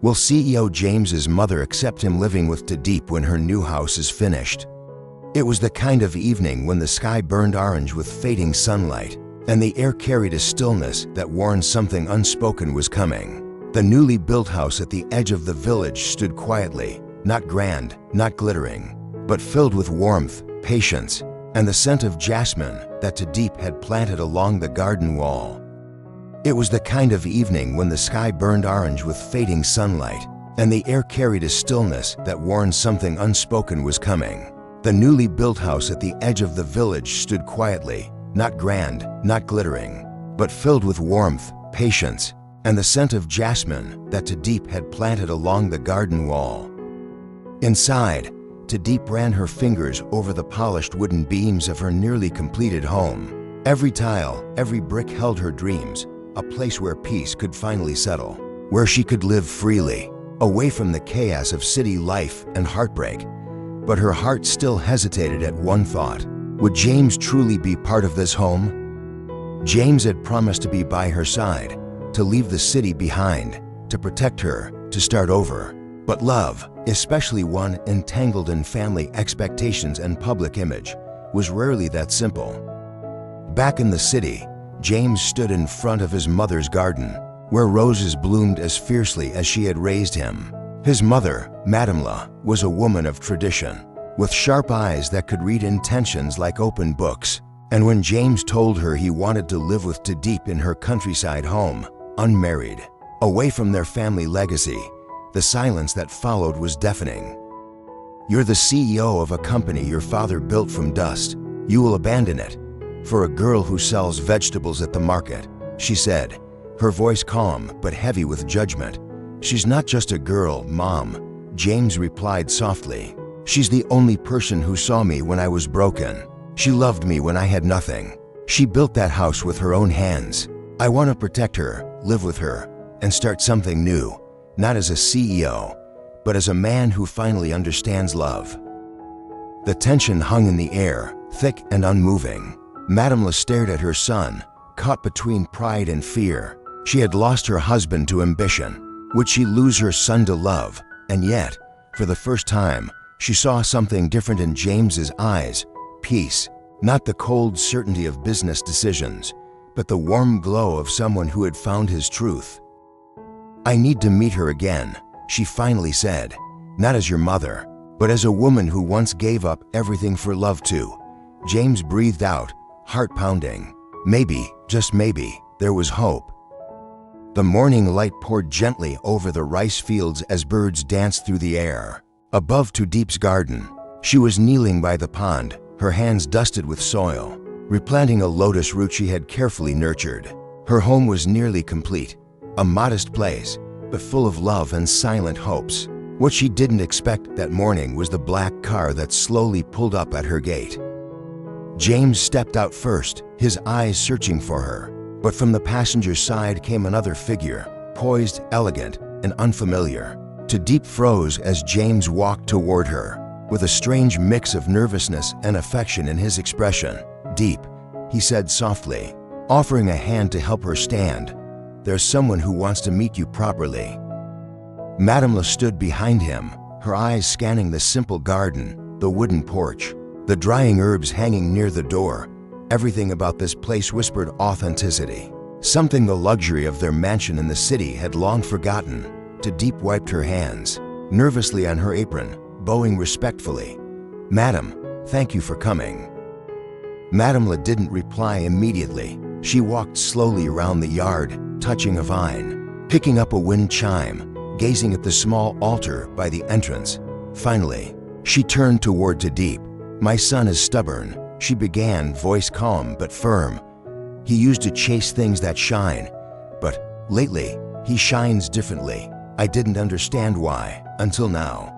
Will CEO James's mother accept him living with Tadeep when her new house is finished? It was the kind of evening when the sky burned orange with fading sunlight, and the air carried a stillness that warned something unspoken was coming. The newly built house at the edge of the village stood quietly, not grand, not glittering, but filled with warmth, patience, and the scent of jasmine that Tadeep had planted along the garden wall. It was the kind of evening when the sky burned orange with fading sunlight, and the air carried a stillness that warned something unspoken was coming. The newly built house at the edge of the village stood quietly, not grand, not glittering, but filled with warmth, patience, and the scent of jasmine that Tadeep had planted along the garden wall. Inside, Tadeep ran her fingers over the polished wooden beams of her nearly completed home. Every tile, every brick held her dreams, a place where peace could finally settle, where she could live freely, away from the chaos of city life and heartbreak. But her heart still hesitated at one thought. Would James truly be part of this home? James had promised to be by her side, to leave the city behind, to protect her, to start over. But love, especially one entangled in family expectations and public image, was rarely that simple. Back in the city, James stood in front of his mother's garden, where roses bloomed as fiercely as she had raised him. His mother, Madamla, was a woman of tradition, with sharp eyes that could read intentions like open books. And when James told her he wanted to live with Tadeep in her countryside home, unmarried, away from their family legacy, the silence that followed was deafening. "You're the CEO of a company your father built from dust. You will abandon it for a girl who sells vegetables at the market," she said, her voice calm but heavy with judgment. "She's not just a girl, Mom," James replied softly. "She's the only person who saw me when I was broken. She loved me when I had nothing. She built that house with her own hands. I want to protect her, live with her, and start something new, not as a CEO, but as a man who finally understands love." The tension hung in the air, thick and unmoving. Madamla stared at her son, caught between pride and fear. She had lost her husband to ambition. Would she lose her son to love? And yet, for the first time, she saw something different in James's eyes: peace, not the cold certainty of business decisions, but the warm glow of someone who had found his truth. "I need to meet her again," she finally said, "not as your mother, but as a woman who once gave up everything for love too." James breathed out, heart pounding. Maybe, just maybe, there was hope. The morning light poured gently over the rice fields as birds danced through the air. Above Tadeep's garden, she was kneeling by the pond, her hands dusted with soil, replanting a lotus root she had carefully nurtured. Her home was nearly complete, a modest place, but full of love and silent hopes. What she didn't expect that morning was the black car that slowly pulled up at her gate. James stepped out first, his eyes searching for her. But from the passenger side came another figure, poised, elegant, and unfamiliar. Tadeep froze as James walked toward her, with a strange mix of nervousness and affection in his expression. "Deep," he said softly, offering a hand to help her stand. "There's someone who wants to meet you properly." Madamla stood behind him, her eyes scanning the simple garden, the wooden porch, the drying herbs hanging near the door. Everything about this place whispered authenticity, something the luxury of their mansion in the city had long forgotten. Tadeep wiped her hands, nervously on her apron, bowing respectfully. "Madam, thank you for coming." Madamla didn't reply immediately. She walked slowly around the yard, touching a vine, picking up a wind chime, gazing at the small altar by the entrance. Finally, she turned toward Tadeep. "My son is stubborn," she began, voice calm but firm. "He used to chase things that shine, but lately, he shines differently. I didn't understand why, until now."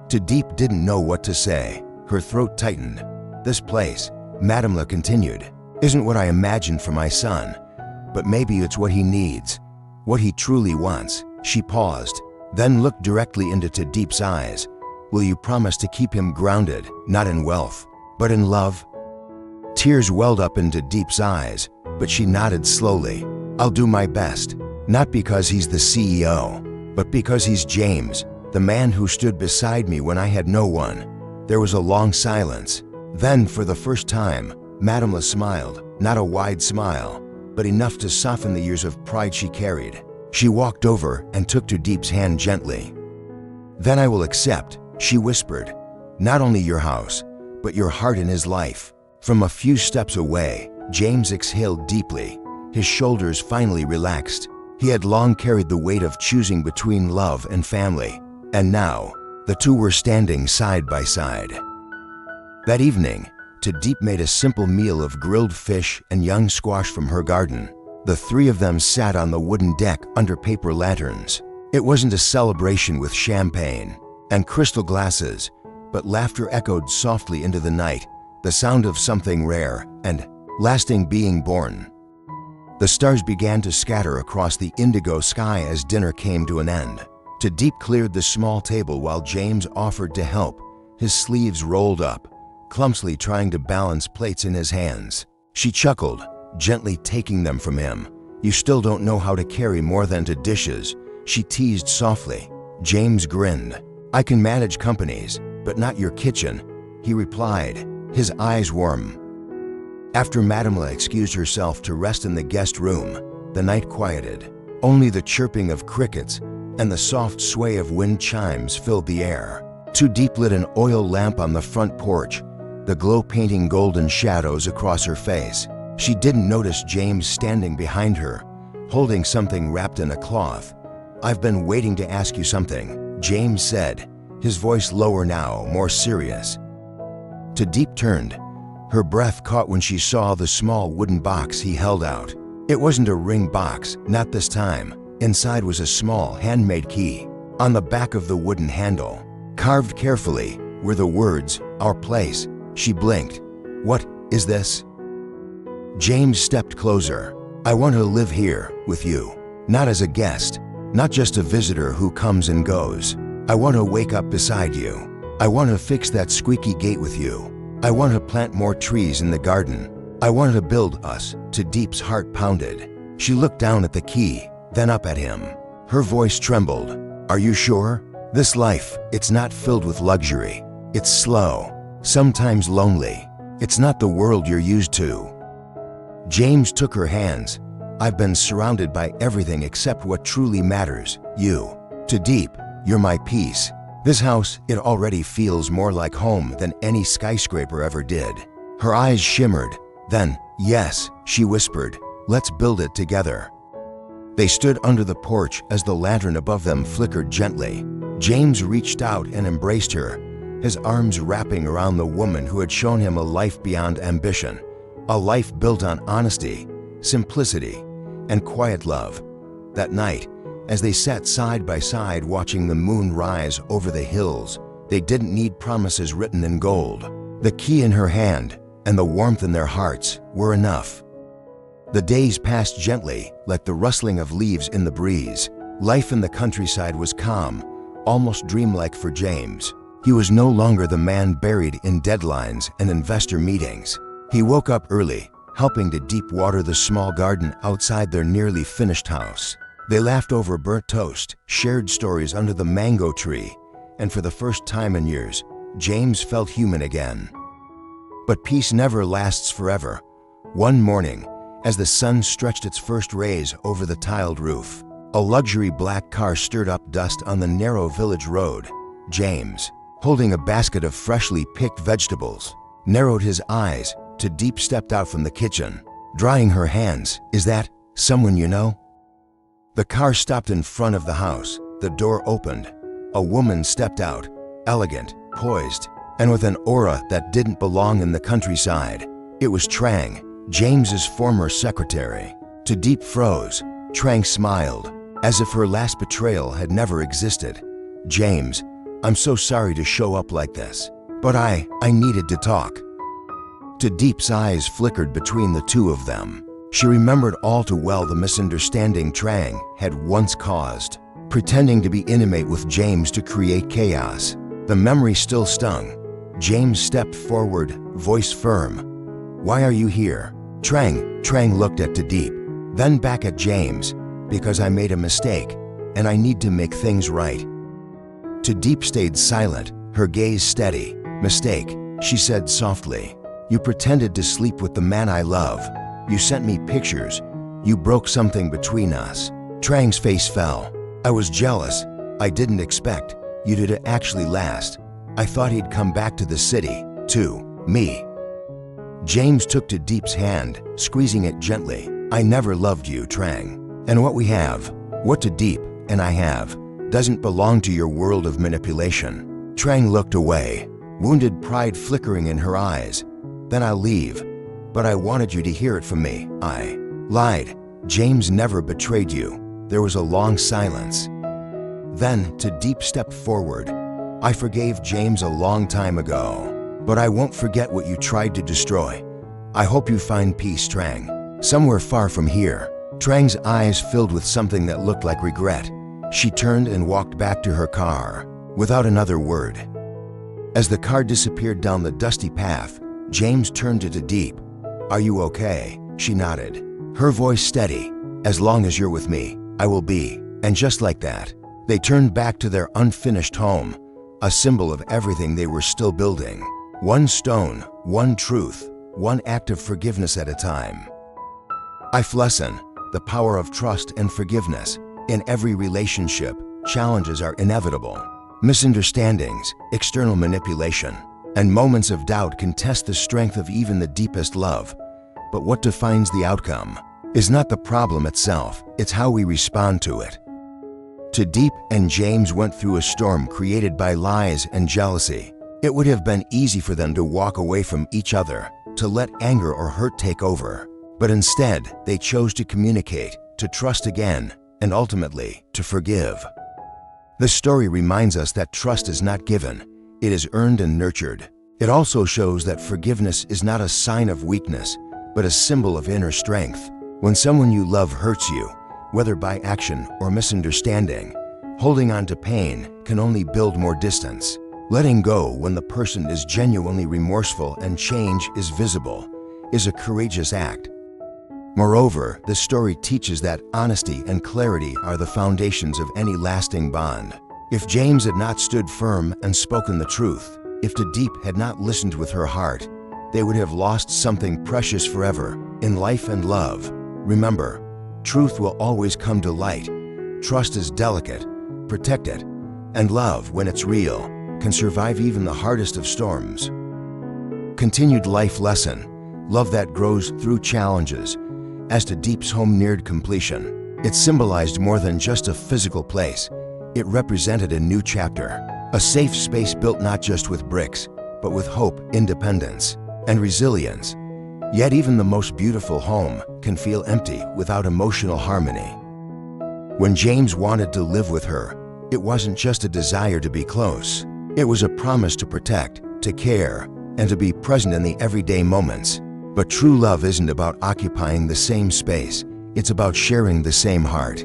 Tadeep didn't know what to say. Her throat tightened. "This place," Madamla continued, "isn't what I imagined for my son, but maybe it's what he needs, what he truly wants." She paused, then looked directly into Tadeep's eyes. "Will you promise to keep him grounded, not in wealth, but in love?" Tears welled up into Tadeep's eyes, but she nodded slowly. "I'll do my best, not because he's the CEO, but because he's James, the man who stood beside me when I had no one." There was a long silence. Then, for the first time, Madame smiled, not a wide smile, but enough to soften the years of pride she carried. She walked over and took Deep's hand gently. "Then I will accept," she whispered, "not only your house, but your heart and his life." From a few steps away, James exhaled deeply. His shoulders finally relaxed. He had long carried the weight of choosing between love and family, and now, the two were standing side by side. That evening, Deep made a simple meal of grilled fish and young squash from her garden. The three of them sat on the wooden deck under paper lanterns. It wasn't a celebration with champagne and crystal glasses, but laughter echoed softly into the night, the sound of something rare and lasting being born. The stars began to scatter across the indigo sky as dinner came to an end. Deep cleared the small table while James offered to help, his sleeves rolled up, clumsily trying to balance plates in his hands. She chuckled, gently taking them from him. "You still don't know how to carry more than 2 dishes," she teased softly. James grinned. "I can manage companies, but not your kitchen," he replied, his eyes warm. After Madame excused herself to rest in the guest room, the night quieted. Only the chirping of crickets and the soft sway of wind chimes filled the air. Deep lit an oil lamp on the front porch, the glow painting golden shadows across her face. She didn't notice James standing behind her, holding something wrapped in a cloth. "I've been waiting to ask you something," James said, his voice lower now, more serious. Deep turned. Her breath caught when she saw the small wooden box he held out. It wasn't a ring box, not this time. Inside was a small handmade key. On the back of the wooden handle, carved carefully, were the words, "Our place." She blinked. "What is this?" James stepped closer. "I want to live here, with you. Not as a guest, not just a visitor who comes and goes. I want to wake up beside you. I want to fix that squeaky gate with you. I want to plant more trees in the garden. I want to build us." Deep's heart pounded. She looked down at the key, then up at him. Her voice trembled. "Are you sure? This life, it's not filled with luxury. It's slow, sometimes lonely. It's not the world you're used to." James took her hands. "I've been surrounded by everything except what truly matters, you. Deep, you're my peace. This house, it already feels more like home than any skyscraper ever did." Her eyes shimmered. Then, "Yes," she whispered, "let's build it together." They stood under the porch as the lantern above them flickered gently. James reached out and embraced her, his arms wrapping around the woman who had shown him a life beyond ambition, a life built on honesty, simplicity, and quiet love. That night, as they sat side by side watching the moon rise over the hills, they didn't need promises written in gold. The key in her hand and the warmth in their hearts were enough. The days passed gently, like the rustling of leaves in the breeze. Life in the countryside was calm, almost dreamlike for James. He was no longer the man buried in deadlines and investor meetings. He woke up early, helping Deep water the small garden outside their nearly finished house. They laughed over burnt toast, shared stories under the mango tree, and for the first time in years, James felt human again. But peace never lasts forever. One morning, as the sun stretched its first rays over the tiled roof, a luxury black car stirred up dust on the narrow village road. James, holding a basket of freshly picked vegetables, narrowed his eyes. Deep stepped out from the kitchen, drying her hands. "Is that someone you know?" The car stopped in front of the house. The door opened. A woman stepped out, elegant, poised, and with an aura that didn't belong in the countryside. It was Trang, James's former secretary. Deep froze. Trang smiled, as if her last betrayal had never existed. "James, I'm so sorry to show up like this, but I needed to talk." Deep's eyes flickered between the two of them. She remembered all too well the misunderstanding Trang had once caused, pretending to be intimate with James to create chaos. The memory still stung. James stepped forward, voice firm. "Why are you here?" Trang looked at Deep, then back at James. "Because I made a mistake, and I need to make things right." To Deep stayed silent, her gaze steady. "Mistake," she said softly. "You pretended to sleep with the man I love. You sent me pictures. You broke something between us." Trang's face fell. "I was jealous. I didn't expect you to actually last. I thought he'd come back to the city, too. Me." James took to Deep's hand, squeezing it gently. "I never loved you, Trang. And what we have, what to Deep and I have, doesn't belong to your world of manipulation." Trang looked away, wounded pride flickering in her eyes. "Then I'll leave. But I wanted you to hear it from me. I lied. James never betrayed you." There was a long silence. Then, to Deep stepped forward. "I forgave James a long time ago, but I won't forget what you tried to destroy. I hope you find peace, Trang. Somewhere far from here." Trang's eyes filled with something that looked like regret. She turned and walked back to her car, without another word. As the car disappeared down the dusty path, James turned to Deep. "Are you okay?" She nodded, her voice steady. "As long as you're with me, I will be." And just like that, they turned back to their unfinished home, a symbol of everything they were still building. One stone, one truth, one act of forgiveness at a time. Life lesson: the power of trust and forgiveness. In every relationship, challenges are inevitable. Misunderstandings, external manipulation, and moments of doubt can test the strength of even the deepest love. But what defines the outcome is not the problem itself, it's how we respond to it. To Deep and James went through a storm created by lies and jealousy. It would have been easy for them to walk away from each other, to let anger or hurt take over. But instead, they chose to communicate, to trust again, and ultimately, to forgive. This story reminds us that trust is not given, it is earned and nurtured. It also shows that forgiveness is not a sign of weakness, but a symbol of inner strength. When someone you love hurts you, whether by action or misunderstanding, holding on to pain can only build more distance. Letting go when the person is genuinely remorseful and change is visible is a courageous act. Moreover, this story teaches that honesty and clarity are the foundations of any lasting bond. If James had not stood firm and spoken the truth, if To Deep had not listened with her heart, they would have lost something precious forever, in life and love. Remember, truth will always come to light. Trust is delicate, protect it, and love, when it's real, can survive even the hardest of storms. Continued life lesson: love that grows through challenges. As To Deep's home neared completion, it symbolized more than just a physical place. It represented a new chapter, a safe space built not just with bricks, but with hope, independence, and resilience. Yet even the most beautiful home can feel empty without emotional harmony. When James wanted to live with her, it wasn't just a desire to be close. It was a promise to protect, to care, and to be present in the everyday moments. But true love isn't about occupying the same space, it's about sharing the same heart.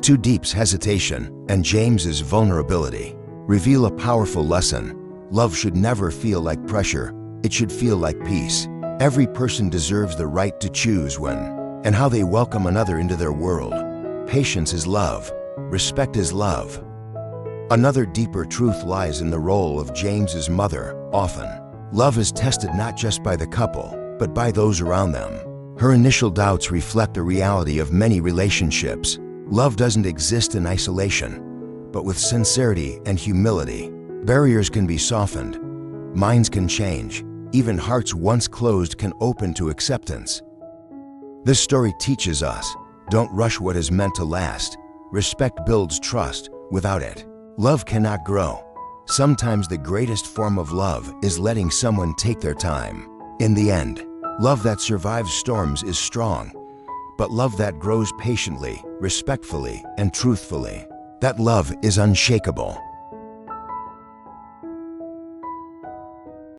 To Deep's hesitation and James's vulnerability reveal a powerful lesson. Love should never feel like pressure, it should feel like peace. Every person deserves the right to choose when and how they welcome another into their world. Patience is love, respect is love. Another deeper truth lies in the role of James's mother. Often, love is tested not just by the couple, but by those around them. Her initial doubts reflect the reality of many relationships. Love doesn't exist in isolation, but with sincerity and humility. Barriers can be softened, minds can change, even hearts once closed can open to acceptance. This story teaches us, don't rush what is meant to last. Respect builds trust. Without it, love cannot grow. Sometimes the greatest form of love is letting someone take their time. In the end, love that survives storms is strong, but love that grows patiently, respectfully, and truthfully, that love is unshakable.